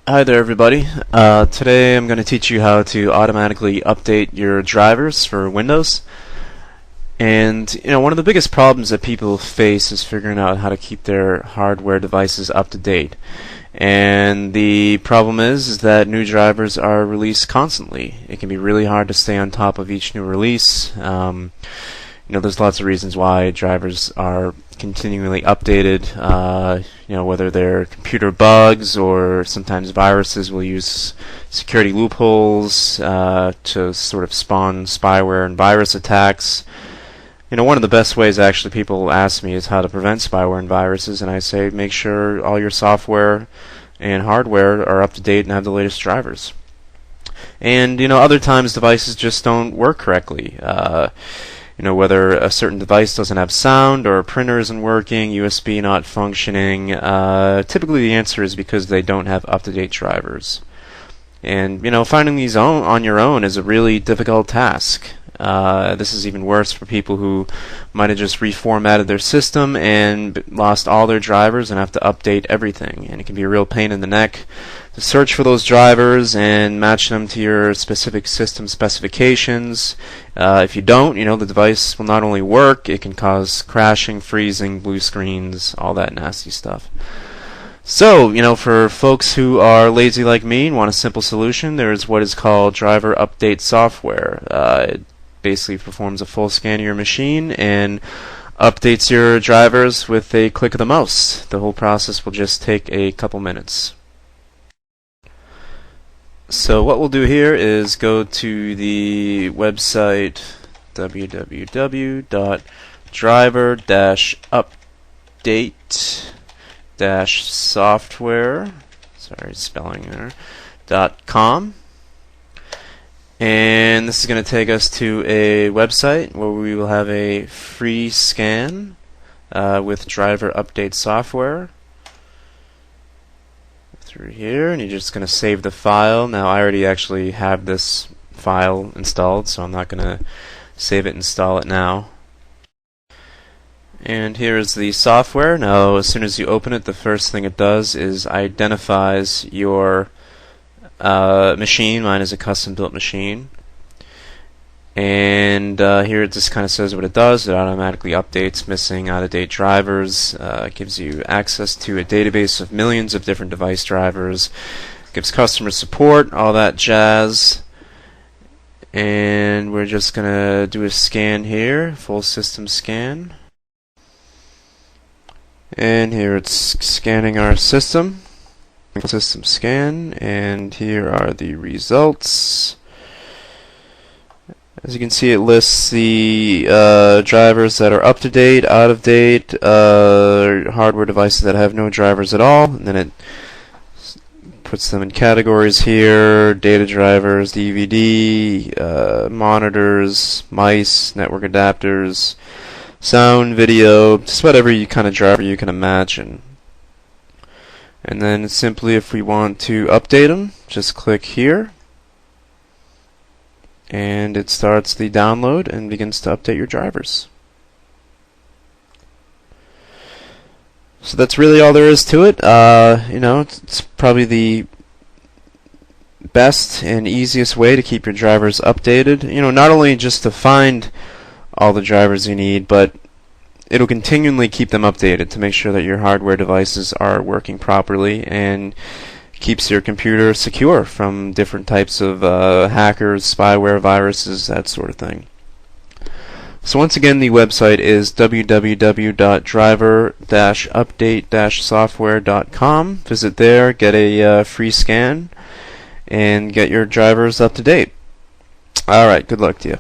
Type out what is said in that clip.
Hi there everybody. Today I'm going to teach you how to automatically update your drivers for Windows. And one of the biggest problems that people face is figuring out how to keep their hardware devices up to date. And the problem is that new drivers are released constantly. It can be really hard to stay on top of each new release. There's lots of reasons why drivers are continually updated, whether they're computer bugs or sometimes viruses will use security loopholes to sort of spawn spyware and virus attacks. One of the best ways actually people ask me is how to prevent spyware and viruses, and I say make sure all your software and hardware are up to date and have the latest drivers. And other times devices just don't work correctly. Whether a certain device doesn't have sound or a printer isn't working, USB not functioning, typically the answer is because they don't have up-to-date drivers. And, finding these on your own is a really difficult task. This is even worse for people who might have just reformatted their system and lost all their drivers and have to update everything. And it can be a real pain in the neck to search for those drivers and match them to your specific system specifications. If you don't, the device will not only work, it can cause crashing, freezing, blue screens, all that nasty stuff. So, for folks who are lazy like me and want a simple solution, there's what is called driver update software. It basically performs a full scan of your machine and updates your drivers with a click of the mouse. The whole process will just take a couple minutes. So what we'll do here is go to the website www.driver-update-software.com. And this is going to take us to a website where we will have a free scan with driver update software through here, and you're just going to save the file. Now I already actually have this file installed, so I'm not going to save it and install it now. And here is the software. Now as soon as you open it, the first thing it does is identifies your machine. Mine is a custom built machine, and here it just kind of says what it does. It automatically updates missing out-of-date drivers, gives you access to a database of millions of different device drivers, gives customer support, all that jazz. And we're just gonna do a scan here, full system scan, and here it's scanning our system scan, and here are the results. As you can see, it lists the drivers that are up to date, out of date, hardware devices that have no drivers at all, and then it puts them in categories here: data drivers, DVD, monitors, mice, network adapters, sound, video, just whatever kind of driver you can imagine. And then simply, if we want to update them, just click here, and it starts the download and begins to update your drivers. So that's really all there is to it. It's probably the best and easiest way to keep your drivers updated. Not only just to find all the drivers you need, but it'll continually keep them updated to make sure that your hardware devices are working properly and keeps your computer secure from different types of hackers, spyware, viruses, that sort of thing. So once again, the website is www.driver-update-software.com. Visit there, get a free scan, and get your drivers up to date. Alright, good luck to you.